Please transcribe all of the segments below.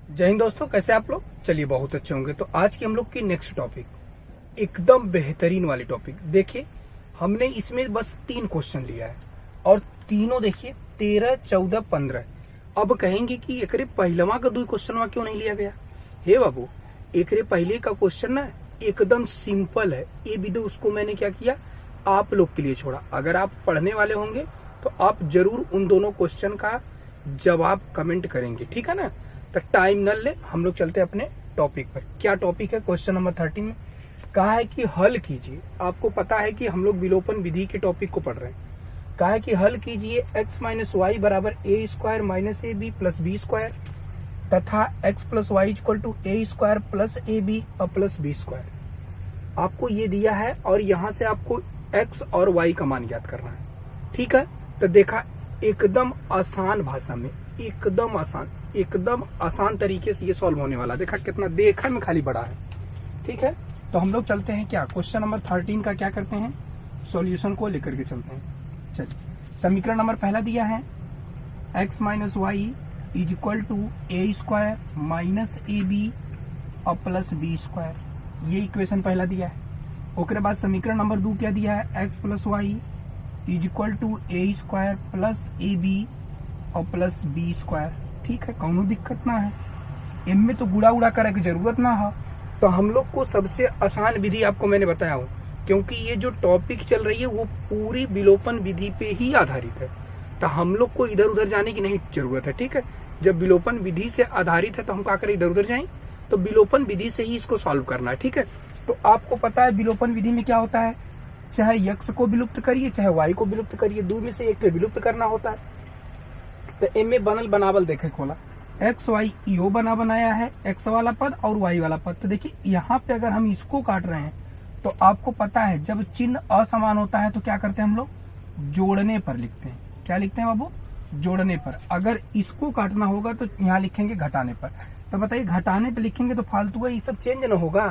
जय हिंद दोस्तों, कैसे आप लोग? चलिए बहुत अच्छे होंगे। तो आज की हम लोग की नेक्स्ट टॉपिक एकदम बेहतरीन वाली टॉपिक। देखिए, हमने इसमें बस 3 क्वेश्चन लिया है और तीनों देखिए 13, 14, 15। अब कहेंगे कि एकरे पहलवा का 2 क्वेश्चन क्यों नहीं लिया गया? हे बाबू, एकरे पहले का क्वेश्चन ना एकदम सिंपल है। ये भी तो उसको मैंने क्या किया, आप लोग के लिए छोड़ा। अगर आप पढ़ने वाले होंगे तो आप जरूर उन दोनों क्वेश्चन का जवाब कमेंट करेंगे, ठीक है ना? तो टाइम न ले, हम लोग चलते हैं अपने टॉपिक पर। क्या टॉपिक है? क्वेश्चन नंबर 13 में कहा है कि हल कीजिए। आपको पता है कि हम लोग विलोपन विधि के टॉपिक को पढ़ रहे हैं। कहा है कि हल कीजिए x माइनस वाई बराबर a square minus a b plus b square तथा x plus y equal to a square plus a b और प्लस बी स्क्वायर। आपको ये दिया है और यहाँ से आपको x और y का मान याद करना है, ठीक है? तो देखा, एकदम आसान भाषा में, एकदम आसान तरीके से ये सॉल्व होने वाला। देखा कितना देखने में खाली बड़ा है, ठीक है? तो हम लोग चलते हैं क्या, क्वेश्चन नंबर 13 का क्या करते हैं, सॉल्यूशन को लेकर के चलते हैं। चलिए, समीकरण नंबर पहला दिया है x minus y is equal to a square minus a b और प्लस बी स्क्वायर। ये इक्वेशन पहला दिया है। उसके बाद समीकरण नंबर 2 क्या दिया है, x plus y is equal to a square plus a b और प्लस बी स्क्वायर। ठीक है, कौनो दिक्कत ना है, इनमें तो गुड़ा उड़ा करे की जरूरत ना हो। तो हम लोग को सबसे आसान विधि आपको मैंने बताया हूँ, क्योंकि ये जो टॉपिक चल रही है वो पूरी विलोपन विधि पे ही आधारित है। तो हम लोग को इधर उधर जाने की नहीं जरूरत है, ठीक है? जब विलोपन विधि से आधारित है तो हम क्या करें, इधर उधर जाएं? तो विलोपन विधि से ही इसको सॉल्व करना है, ठीक है? तो आपको पता है विलोपन विधि में क्या होता है, चाहे x को विलुप्त करिए चाहे y को विलुप्त करिए, 2 में से एक पे विलुप्त करना होता है। तो m में बनल बनावल देखे खोला, x y यो बना बनाया है, x वाला पद और y वाला पद। तो देखिए यहाँ पे अगर हम इसको काट रहे हैं तो आपको पता है जब चिन्ह असमान होता है तो क्या करते हैं हम लोग, जोड़ने पर लिखते हैं। क्या लिखते हैं बाबू? जोड़ने पर। अगर इसको काटना होगा तो यहाँ लिखेंगे घटाने पर। तो बताइए, घटाने पर लिखेंगे तो फालतू का ये सब चेंज ना होगा,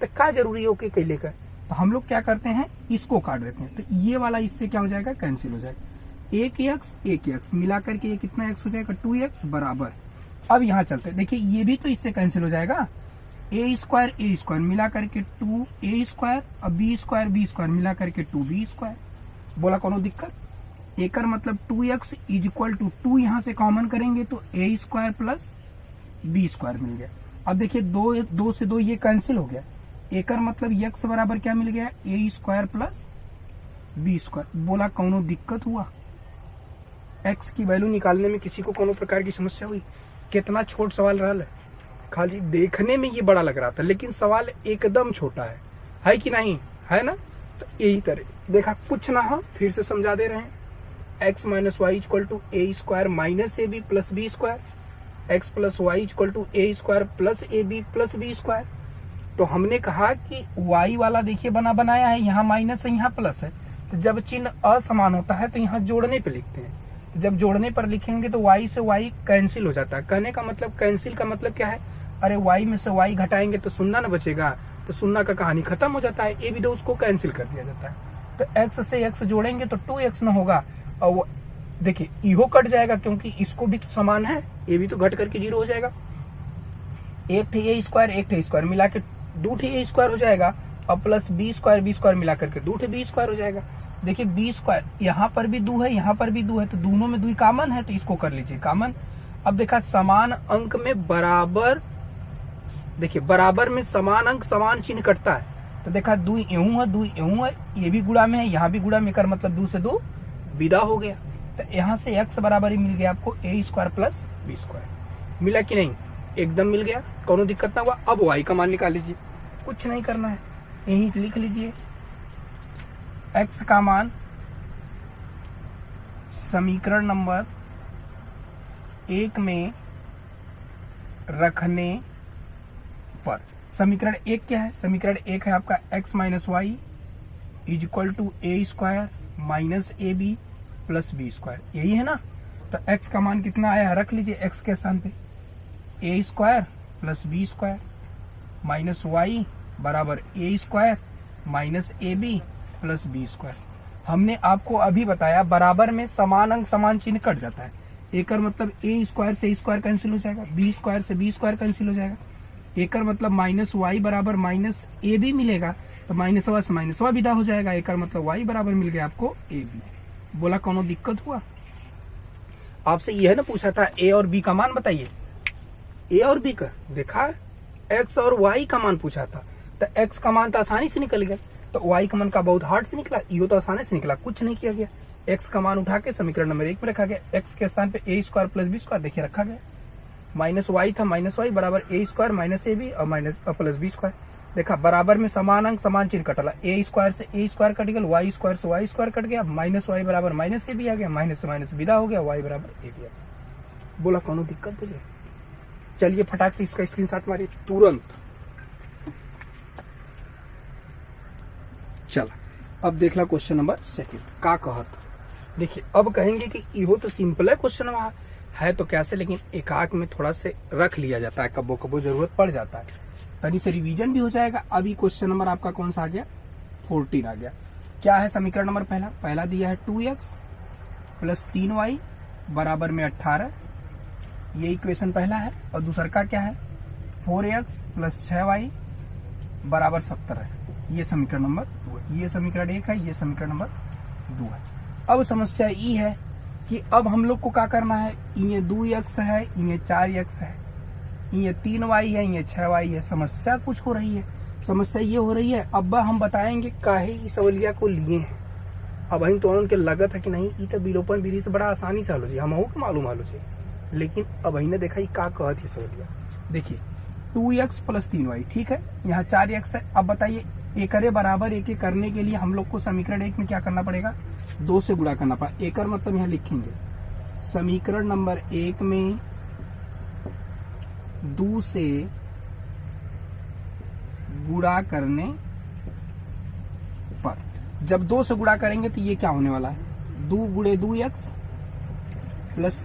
तो क्या जरूरी है ओके कैले का? तो हम लोग क्या करते हैं, इसको काट देते हैं। तो ये वाला इससे क्या हो जाएगा, कैंसिल हो जाएगा। एक एक्स मिला करके ये कितना एक्स हो जाएगा, 2x बराबर। अब यहाँ चलते हैं, देखिए ये भी तो इससे कैंसिल हो जाएगा। ए स्क्वायर मिला करके 2a स्क्वायर और बी स्क्वायर मिला करके 2b स्क्वायर। बोला कोनो दिक्कत? एकर मतलब 2x इज इक्वल टू 2 यहाँ से कॉमन करेंगे तो a square plus b square मिल गया। अब देखिए 2 से 2 ये कैंसिल हो गया। एकर मतलब x बराबर क्या मिल गया, ए स्क्वायर प्लस बी स्क्वायर। बोला कौनो दिक्कत हुआ? x की वैल्यू निकालने में किसी को कोनो प्रकार की समस्या हुई? कितना छोट सवाल रहा है, खाली देखने में ये बड़ा लग रहा था लेकिन सवाल एकदम छोटा है कि नहीं, है ना? तो यही तरह देखा, कुछ ना हो फिर से समझा दे रहे हैं। x minus y equal to a square minus a b plus b square, x plus y equal to a square plus a b plus b square. तो हमने कहा कि y वाला देखिए बना बनाया है, यहाँ माइनस है यहाँ प्लस है। तो जब चिन्ह असमान होता है तो यहाँ जोड़ने पे लिखते हैं। तो जब जोड़ने पर लिखेंगे तो y से y कैंसिल हो जाता है। कहने का मतलब, कैंसिल का मतलब क्या है, अरे y में से y घटाएंगे तो शून्य ना बचेगा, तो शून्य का कहानी खत्म हो जाता है। ये भी तो उसको कैंसिल कर दिया जाता है। तो x से x जोड़ेंगे तो 2x ना होगा, और वो देखिए इहो कट जाएगा क्योंकि इसको भी समान है, ये भी तो घट करके 0 हो जाएगा। एक थे ए स्क्वायर मिला के 2 थे ए स्क्वायर हो जाएगा और प्लस बी स्क्वायर मिला करके 2 थे बी स्क्वायर हो जाएगा। देखिए बी स्क्वायर यहाँ पर भी 2 है, यहाँ पर भी 2 है, तो दोनों में 2 कॉमन है, तो इसको कर लीजिए कॉमन। अब देखा, समान अंक में बराबर, देखिए बराबर में समान अंक समान चिन्ह कटता है। तो देखा 2 यूं है 2 यूं है, ये भी गुणा में है यहाँ भी गुणा में, कर मतलब 2 से 2 विदा हो गया। तो यहाँ से x बराबर ही मिल गया आपको ए स्क्वायर प्लस बी स्क्वायर। मिला कि नहीं? एकदम मिल गया, कोनो दिक्कत ना हुआ। अब y का मान निकाल लीजिए, कुछ नहीं करना है, यही लिख लीजिए x का मान समीकरण नंबर 1 में रखने पर। समीकरण 1 क्या है? समीकरण 1 है आपका x minus y is equal to a square minus a b plus b square, यही है ना? तो x का मान कितना आया, रख लीजिए x के स्थान पे a square plus b square minus y बराबर a square minus a b plus b square. हमने आपको अभी बताया बराबर में समान अंक समान चिन्ह कट जाता है, एकर मतलब ए स्क्वायर से स्क्वायर कैंसिल हो जाएगा, बी स्क्वायर से बी स्क्वायर कैंसिल हो जाएगा। एकर मतलब माइनस वाई बराबर माइनस ए बी मिलेगा, तो माइनसवा से माइनसवा विदा हो जाएगा। एकर मतलब वाई बराबर मिल गया आपको ए बी। बोला कोनो दिक्कत हुआ? आपसे यह ना पूछा था ए और बी का मान बताइए, ए और बी का देखा, एक्स और वाई का मान पूछा था, तो एक्स का मान तो आसानी से निकल गया, तो वाई का मान का बहुत हार्ड से निकला, यो तो आसानी से निकला, कुछ नहीं किया गया। एक्स का मान उठा के समीकरण नंबर 1 में रखा गया, एक्स के स्थान पे a square plus b square देखिए रखा गया, माइनस वाई था, माइनस वाई बराबर a square minus a b और माइनस प्लस बी स्क्वायर। देखा बराबर में समान अंक समान चिन्ह कटला, ए स्क्वायर से ए स्क्वायर कट गया, वाई स्क्वायर से वाई स्क्वायर कट गया, माइनस वाई बराबर माइनस ए बी आ गया, माइनस से माइनस विदा हो गया, वाई बराबर ए बी आ गया। बोला कोनो दिक्कत बोले? चलिए फटाक से इसका स्क्रीनशॉट मारिए तुरंत। चला अब देख ला क्वेश्चन नंबर 2 का कहत। देखिए अब कहेंगे कि इहो तो सिंपल है क्वेश्चन है तो कैसे, लेकिन एकाक में थोड़ा से रख लिया जाता है, कबो कबो जरूरत पड़ जाता है, तनी से रिवीजन भी हो जाएगा। अभी क्वेश्चन नंबर आपका कौन सा आ गया? 14 आ गया। क्या है समीकरण नंबर पहला दिया है 2x प्लस 3y बराबर में 18, ये इक्वेशन पहला है। और दूसरा का क्या है? 4x प्लस 6y बराबर 70 है, ये समीकरण नंबर 2 है। ये समीकरण 1 है, ये समीकरण नंबर 2 है। अब समस्या ये है कि अब हम लोग को क्या करना है, ये 2x है, ये 4x है, ये 3y है, ये 6y है। समस्या कुछ हो रही है, समस्या ये हो रही है, अब हम बताएंगे काहे इस अवलिया को लिए हैं। अब हम तो उनके लगत है कि नहीं ये तो विलोपन विधि से बड़ा आसानी से हल हो जाए, हम को मालूम हल हो जाए, लेकिन अब ने देखा ये का कहत है सवलिया। देखिए 2x प्लस 3y, ठीक है, यहाँ 4x है। अब बताइए एकरे बराबर एक करने के लिए हम लोग को समीकरण 1 में क्या करना पड़ेगा? 2 से गुणा करना पड़ेगा। एकर मतलब यहाँ लिखेंगे समीकरण नंबर 1 में 2 से गुणा करने पर, जब 2 से गुणा करेंगे तो ये क्या होने वाला है? 2 गुणे 2x प्लस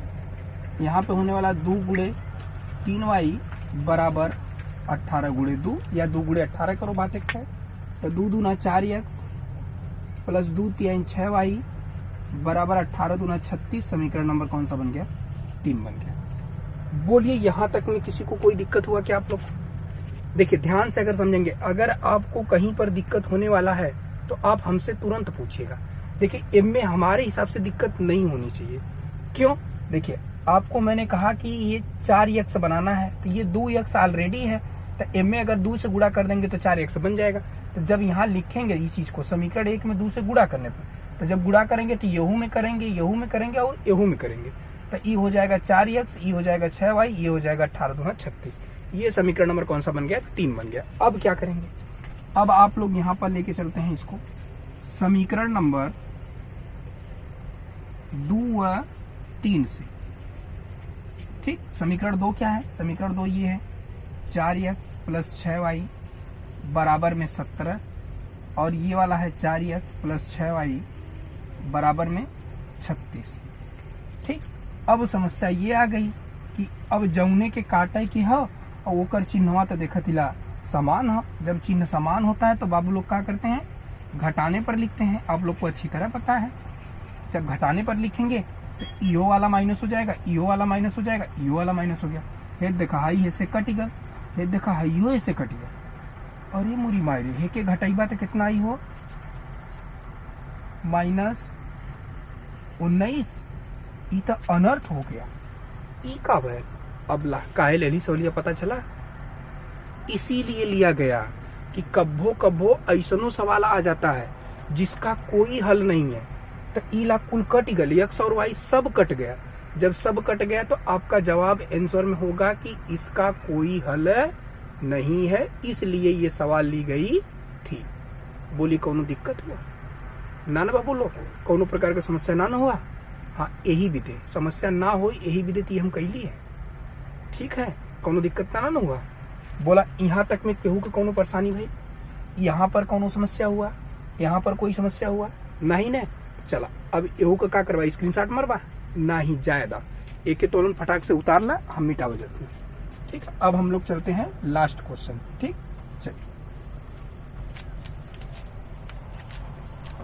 यहाँ पे होने वाला 2 गुणे 3y बराबर 18 गुणे 2, या 2 गुणे 18 करो, बात एक है। तो 2 दूना 4x प्लस 2 3 6y बराबर 18 दूना 36। समीकरण नंबर कौन सा बन गया? 3 बन गया। बोलिए यहाँ तक में किसी को कोई दिक्कत हुआ क्या आप लोग? देखिए ध्यान से अगर समझेंगे, अगर आपको कहीं पर दिक्कत होने वाला है तो आप हमसे तुरंत पूछिएगा। देखिए एम में हमारे हिसाब से दिक्कत नहीं होनी चाहिए। क्यों? देखिए आपको मैंने कहा कि ये 4x बनाना है, तो ये 2x ऑलरेडी है, तो एम में अगर 2 से गुणा कर देंगे तो 4x बन जाएगा। तो जब यहाँ लिखेंगे इस चीज़ को समीकरण 1 में 2 से गुणा करने पर, तो जब गुणा करेंगे तो यहू में करेंगे, यहू में करेंगे और यहू में करेंगे, तो ये हो जाएगा 4x, ये हो जाएगा 6y, ये हो जाएगा 18 दूना 36। ये समीकरण नंबर कौन सा बन गया? 3 बन गया। अब क्या करेंगे? अब आप लोग यहाँ पर लेके चलते हैं इसको समीकरण नंबर 2 व 3 से, ठीक। समीकरण 2 क्या है? समीकरण 2 ये है 4x प्लस 6y बराबर में 17, और ये वाला है 4x प्लस 6y बराबर में 36, ठीक। अब समस्या ये आ गई कि अब जौने के काटे की हो और ओकर चिन्हवा तो देखत हिला समान हो। जब चिन्ह समान होता है तो बाबू लोग क्या करते हैं? घटाने पर लिखते हैं। आप लोग को अच्छी तरह पता है, जब घटाने पर लिखेंगे तो इहो वाला माइनस हो जाएगा, इहो वाला माइनस हो जाएगा, इहो वाला माइनस हो गया। फिर देखा हाई ऐसे कट गया, फिर देखा हाई हो ऐसे कट गया, और ये मुरी मायरे हे के घटाइबा तो कितना आई हो? -19। ये तो अनर्थ हो गया। ई का है अब ला काहे ले ली सवलिया पता चला? इसीलिए लिया गया कि कब्बो कब्बो ऐसनो सवाल आ जाता है जिसका कोई हल नहीं है, तो ई ला कुल कट गई, एक्स और वाई सब कट गया। जब सब कट गया तो आपका जवाब आंसर में होगा कि इसका कोई हल नहीं है, इसलिए ये सवाल ली गई थी। बोली कोनो दिक्कत हुआ? ना ना बाबू लोग, कोनो प्रकार का समस्या ना हुआ? हाँ यही विधि समस्या ना हो, यही विधि हम कैली है, ठीक है। कोनो दिक्कत ना हुआ? बोला यहाँ तक में केहू के कोनो परेशानी भाई? यहाँ पर कोनो समस्या हुआ? यहाँ पर कोई समस्या हुआ नहीं ने? चला अब एहू का क्या करवा? स्क्रीनशॉट मरवा नहीं जायदा, एक तोलन फटाक से उतार ला, हम मिटाव जाते हैं, ठीक। अब हम लोग चलते हैं लास्ट क्वेश्चन, ठीक। चलिए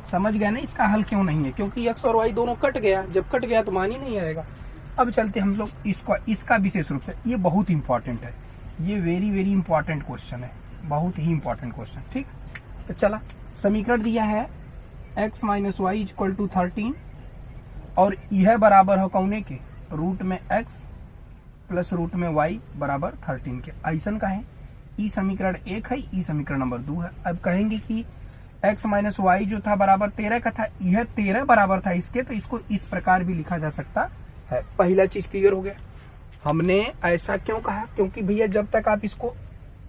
समझ गए ना इसका हल क्यों नहीं है? क्योंकि एक्स और वाई दोनों कट गया, जब कट गया तो मान ही नहीं आएगा। अब चलते हम लोग इसका विशेष रूप से, ये बहुत इंपॉर्टेंट है, ये वेरी वेरी इंपॉर्टेंट क्वेश्चन है, बहुत ही इंपॉर्टेंट क्वेश्चन। ठीक, तो चला समीकरण दिया है x minus y equal to 13 और यह बराबर है कौने के, रूट में x प्लस रूट में y बराबर 13 के। ऐसन का है ई समीकरण 1 है, ई समीकरण नंबर 2 है। अब कहेंगे कि x माइनस वाई जो था बराबर 13 का था, यह 13 बराबर था इसके, तो इसको इस प्रकार भी लिखा जा सकता है। पहला चीज क्लियर हो गया। हमने ऐसा क्यों कहा, क्योंकि भैया जब तक आप इसको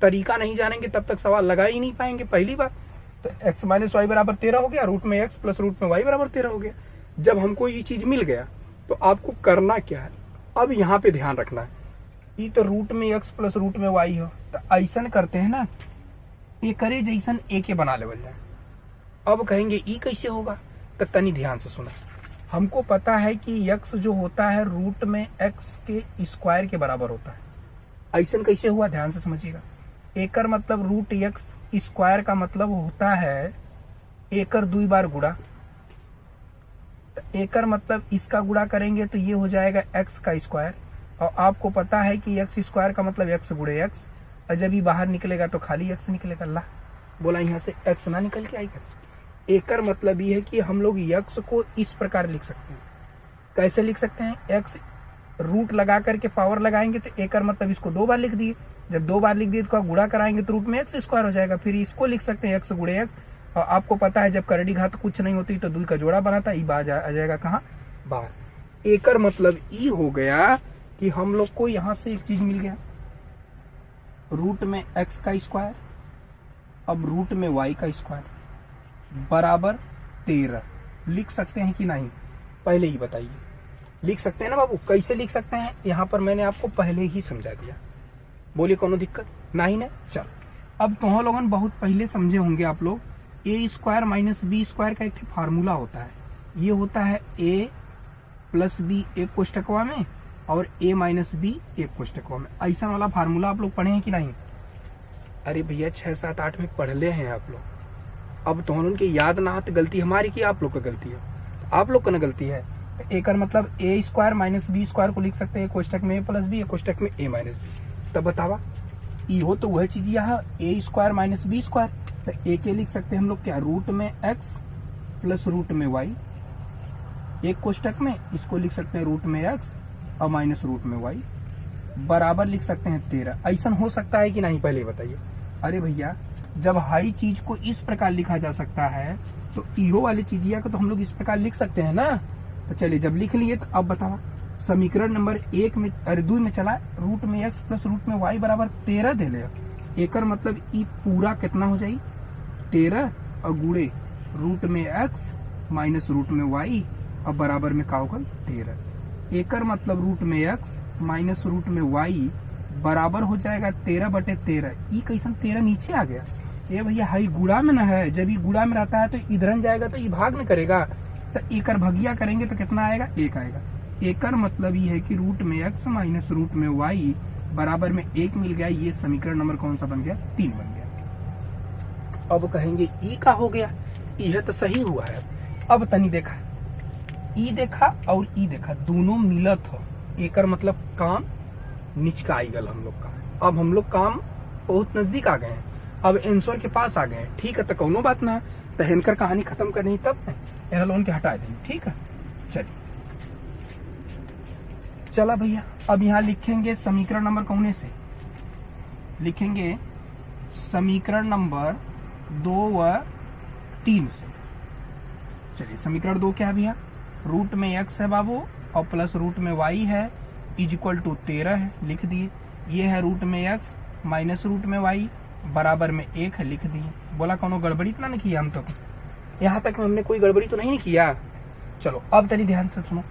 तरीका नहीं जानेंगे तब तक सवाल लगा ही नहीं पाएंगे। पहली बात तो x माइनस वाई बराबर 13 हो गया, रूट में x प्लस रूट में y बराबर 13 हो गया। जब हमको ये चीज मिल गया तो आपको करना क्या है, अब यहाँ पे ध्यान रखना है, ये तो रूट में x प्लस रूट में y हो, तो ऐसा करते हैं ना, ये करे जैसन a के बना लेवल जाए। अब कहेंगे ई कैसे होगा, तो तनी ध्यान से सुना। हमको पता है कि x जो होता है रूट में x के स्क्वायर के बराबर होता है। ऐसा कैसे हुआ, ध्यान से समझिएगा। एकर मतलब रूट x स्क्वायर का मतलब होता है एकर 2 बार गुणा, एकर मतलब इसका गुणा करेंगे तो ये हो जाएगा x का स्क्वायर, और आपको पता है कि x स्क्वायर का मतलब x गुणे x, और जब ये बाहर निकलेगा तो खाली x निकलेगा। ला बोला यहाँ से x ना निकल के आएगा। एकर मतलब ये है कि हम लोग x को इस प्रकार लिख सकते हैं। कैसे लिख सकते हैं, x रूट लगा करके पावर लगाएंगे तो एकर मतलब इसको 2 बार लिख दिए, जब 2 बार लिख दिए तो गुणा कराएंगे तो रूट में x स्क्वायर हो जाएगा। फिर इसको लिख सकते हैं x गुणे x, और आपको पता है जब करड़ी घात कुछ नहीं होती तो 2 का जोड़ा बनाता, ई आ जाएगा कहाँ, बाहर। एकर मतलब ई हो गया कि हम लोग को यहाँ से एक चीज मिल गया, रूट में x का स्क्वायर अब रूट में y का स्क्वायर बराबर 13 लिख सकते हैं कि नहीं, पहले ही बताइए। लिख सकते हैं ना बाबू, कैसे लिख सकते हैं, यहाँ पर मैंने आपको पहले ही समझा दिया। बोलिए कोनो दिक्कत नहीं ना। चल अब तुम लोगन बहुत पहले समझे होंगे आप लोग, ए स्क्वायर माइनस बी स्क्वायर का एक फार्मूला होता है। ये होता है a प्लस बी एक कोष्टकवा में और a माइनस बी एक कोष्टकवा में। ऐसा वाला फार्मूला आप लोग पढ़े हैं कि नहीं? अरे भैया 6, 7, 8 में पढ़ ले हैं आप लोग। अब तो उनके याद ना तो गलती हमारी की आप लोग का गलती है, आप लोग का ना गलती है। एक मतलब ए स्क्वायर माइनस बी स्क्वायर को लिख सकते हैं कोष्टक में ए प्लस बी, कोष्टक में ए माइनस बी। तब बतावा ई हो तो वह चीज यहाँ ए स्क्वायर माइनस बी स्क्वायर, तो ए के लिख सकते हैं हम लोग क्या, रूट में एक्स प्लस रूट में वाई एक कोष्टक में, इसको लिख सकते हैं रूट में एक्स और माइनस रूट में वाई बराबर लिख सकते हैं 13। ऐसा हो सकता है कि नहीं, पहले बताइए। अरे भैया जब हाई चीज को इस प्रकार लिखा जा सकता है तो ईहो वाली चीजिया को तो हम लोग इस प्रकार लिख सकते हैं ना। तो चलिए जब लिख लिए तो अब बताओ, समीकरण नंबर 2 में चला, रूट में x प्लस रूट में y बराबर 13 दे ले। एकर मतलब ई पूरा कितना हो जाई 13 और गुणे रूट में x माइनस रूट में y और बराबर में का होगा 13। एकर मतलब रूट में x माइनस रूट में y बराबर हो जाएगा 13/13। ई कैसन 13 नीचे आ गया, ये भैया हाई गुणा में ना है, जब ये गुणा में रहता है तो इधर जाएगा तो ये भाग में करेगा, तो एकर भगिया करेंगे तो कितना आएगा, 1 आएगा। एकर मतलब ये है कि रूट में x माइनस रूट में y बराबर में 1 मिल गया। ये समीकरण नंबर कौन सा बन गया, 3 बन गया। अब कहेंगे ई का हो गया, यह तो सही हुआ है। अब तनी देखा, ई देखा और ई देखा, दोनों मिलत हो, एकर मतलब काम निचका आई गल हम लोग का। अब हम लोग काम बहुत नजदीक आ गए हैं, अब आंसर के पास आ गए हैं। ठीक है, तो कोनो बात ना, तो हेनकर कहानी खत्म करनी तब एरा लोन के हटा देंगे। ठीक है, चलिए चला भैया। अब यहाँ लिखेंगे समीकरण नंबर कौने से, लिखेंगे समीकरण नंबर 2 व 3 से। चलिए समीकरण 2 क्या है भैया, रूट में x है बाबू और प्लस रूट में y है इज इक्वल टू 13 है, लिख दिए। ये है रूट में x माइनस रूट में y बराबर में 1 है, लिख दिए। बोला कोनो गड़बड़ी तो नहीं किया हम तो, यहाँ तक हमने कोई गड़बड़ी तो नहीं किया। चलो अब तनी ध्यान से सुनो,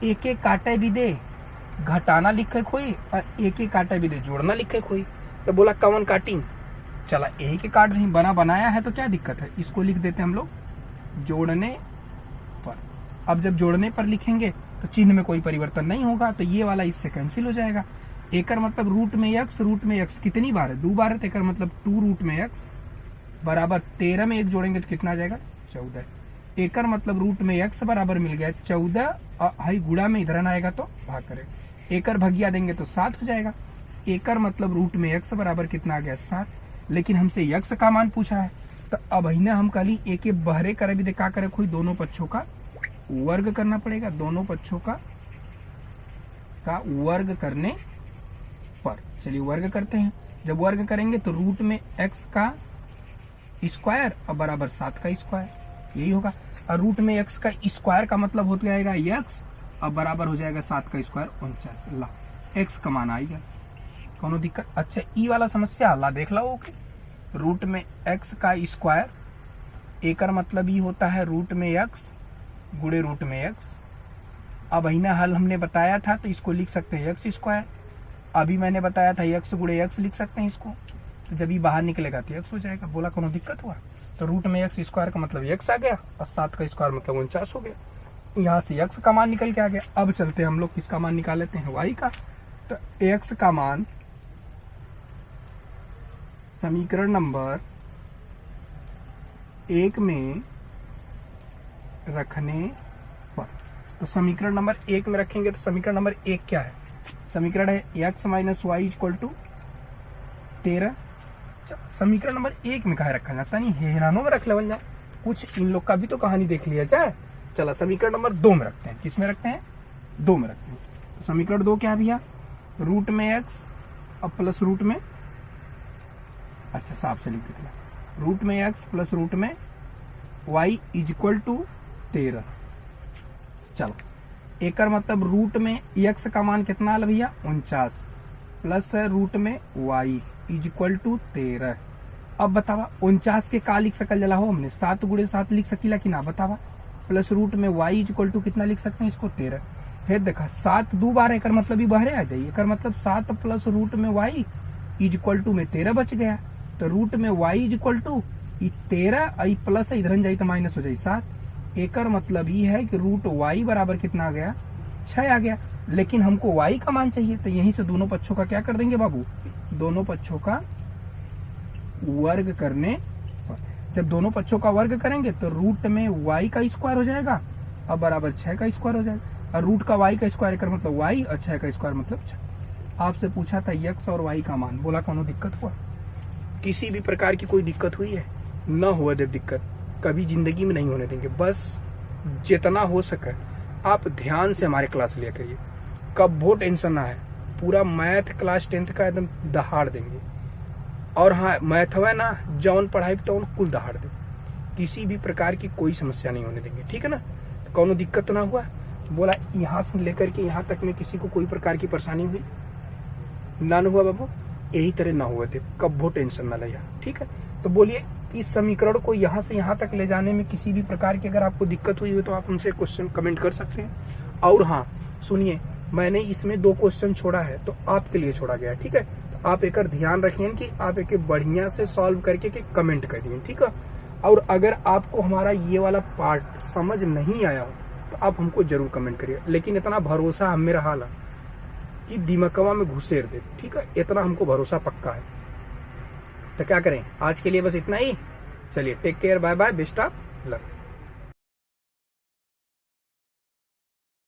एक एक काटे भी दे घटाना लिखे कोई और एक एक काटे भी दे जोड़ना लिखे कोई, तो बोला कौन काटिंग, चला एक ही काट रही, बनाया है तो क्या दिक्कत है, इसको लिख देते हैं हम लोग जोड़ने पर। अब जब जोड़ने पर लिखेंगे तो चिन्ह में कोई परिवर्तन नहीं होगा, तो ये वाला इससे कैंसिल हो जाएगा। एकर मतलब रूट में x कितनी बार है, 2 बार है, तो एकर मतलब 2 रूट में x बराबर 13 में 1 जोड़ेंगे तो कितना आ जाएगा 14। एकर मतलब रूट में x बराबर मिल गया 14, हाई गुणा में इधर आएगा तो भाग करें, एकर भगिया देंगे तो 7 हो जाएगा। एकर मतलब रूट में x बराबर कितना आ गया 7, लेकिन हमसे x का मान पूछा है, तो अब इन्हें हम कहली एक के बहरे करे भी देखा करे कोई दोनों पक्षों का वर्ग करना पड़ेगा, दोनों पक्षों का वर्ग करने पर। चलिए वर्ग करते हैं। जब वर्ग करेंगे तो रूट में x का स्क्वायर और बराबर 7 का स्क्वायर, यही होगा। और रूट में x का स्क्वायर का मतलब हो जाएगा x और बराबर हो जाएगा 7 का स्क्वायर 49। ला x का मान आएगा, कोनो दिक्कत? अच्छा ई वाला समस्या ला देख लो। ओके, रूट में x का स्क्वायर एकर मतलब ये होता है रूट में x गुणे रूट में x। अब अहिना हल हमने बताया था तो इसको लिख सकते हैं x स्क्वायर। अभी मैंने बताया था x गुणे x लिख सकते हैं इसको, तो जब ये बाहर निकलेगा तो x हो जाएगा। बोला कोनो दिक्कत हुआ? तो रूट में x स्क्वायर का मतलब x आ गया और 7 का स्क्वायर मतलब 49 हो गया। यहाँ से x का मान निकल के आ गया। अब चलते हैं हम लोग किसका मान निकाल लेते हैं, y का। तो x का मान समीकरण नंबर 1 में रखने पर, तो समीकरण नंबर 1 में रखेंगे तो समीकरण नंबर 1 क्या है? समीकरण है x minus y equal to 13। समीकरण नंबर 1 में कहा रखा जाता नहीं, हेरानों में रख लेवल जाए, कुछ इन लोग का भी तो कहानी देख लिया जाए। चला समीकरण नंबर 2 में रखते हैं। किस में रखते हैं? 2 में रखते हैं। समीकरण 2 क्या है भैया? रूट में x और प्लस रूट में, अच्छा साफ से लिख देते, रूट में x प्लस रूट में y इज इक्वल टू 13। चलो एकर मतलब रूट में x का मान कितना आल भैया 49 प्लस रूट में y इज इक्वल टू 13। अब बतावा 49 के का लिख सकल जला हो हमने 7 गुणे 7 लिख सकीला कि ना? बतावा। प्लस रूट में y इज इक्वल टू कितना लिख सकते हैं इसको 13। फिर देखा 7 दो बार एकर मतलब ही बहरे आ जाइए, एकर मतलब 7 प्लस रूट में y इज इक्वल टू में 13 बच गया। तो रूट में y इज इक्वल टू 13 आई प्लस इधर जाई तो माइनस हो जाए 7। एकर मतलब ये है कि रूट y बराबर कितना आ गया 6 आ गया। लेकिन हमको y का मान चाहिए, तो यहीं से दोनों पक्षों का क्या कर देंगे बाबू? दोनों पक्षों का वर्ग करने पर। जब दोनों पक्षों का वर्ग करेंगे तो रूट में y का स्क्वायर हो जाएगा और बराबर 6 का स्क्वायर हो जाएगा। और रूट का y का स्क्वायर कर मतलब y और 6 का स्क्वायर मतलब 6। आपसे पूछा था x और y का मान, बोला कोनो दिक्कत हुआ? किसी भी प्रकार की कोई दिक्कत हुई है? न हुआ दे दिक्कत, कभी जिंदगी में नहीं होने देंगे। बस जितना हो सके आप ध्यान से हमारे क्लास लिया करिए, कब टेंशन ना है। पूरा मैथ क्लास 10th का एकदम दहाड़ देंगे। और हाँ मैथ है ना, जौन पढ़ाई तो कुल दहाड़ दे, किसी भी प्रकार की कोई समस्या नहीं होने देंगे, ठीक है ना? कोनो दिक्कत तो ना हुआ? बोला यहाँ से लेकर के यहाँ तक में किसी को कोई प्रकार की परेशानी हुई ना हुआ बाबू? यही तरह ना हुए थे, कब टेंशन ना लिया, ठीक है? तो बोलिए इस समीकरण को यहाँ से यहाँ तक ले जाने में किसी भी प्रकार की अगर आपको दिक्कत हुई हो तो आप हमसे क्वेश्चन कमेंट कर सकते हैं। और हाँ सुनिए, मैंने इसमें 2 क्वेश्चन छोड़ा है तो आपके लिए छोड़ा गया है, ठीक है? तो आप एक ध्यान रखिए कि आप एक बढ़िया से सॉल्व करके कमेंट करिए, ठीक है? और अगर आपको हमारा ये वाला पार्ट समझ नहीं आया हो तो आप हमको जरूर कमेंट करिए, लेकिन इतना भरोसा हमें रहा ना कि दिमागवा में घुसेर दे, ठीक है? इतना हमको भरोसा पक्का है। तो क्या करें, आज के लिए बस इतना ही। चलिए take care, bye bye, best of luck.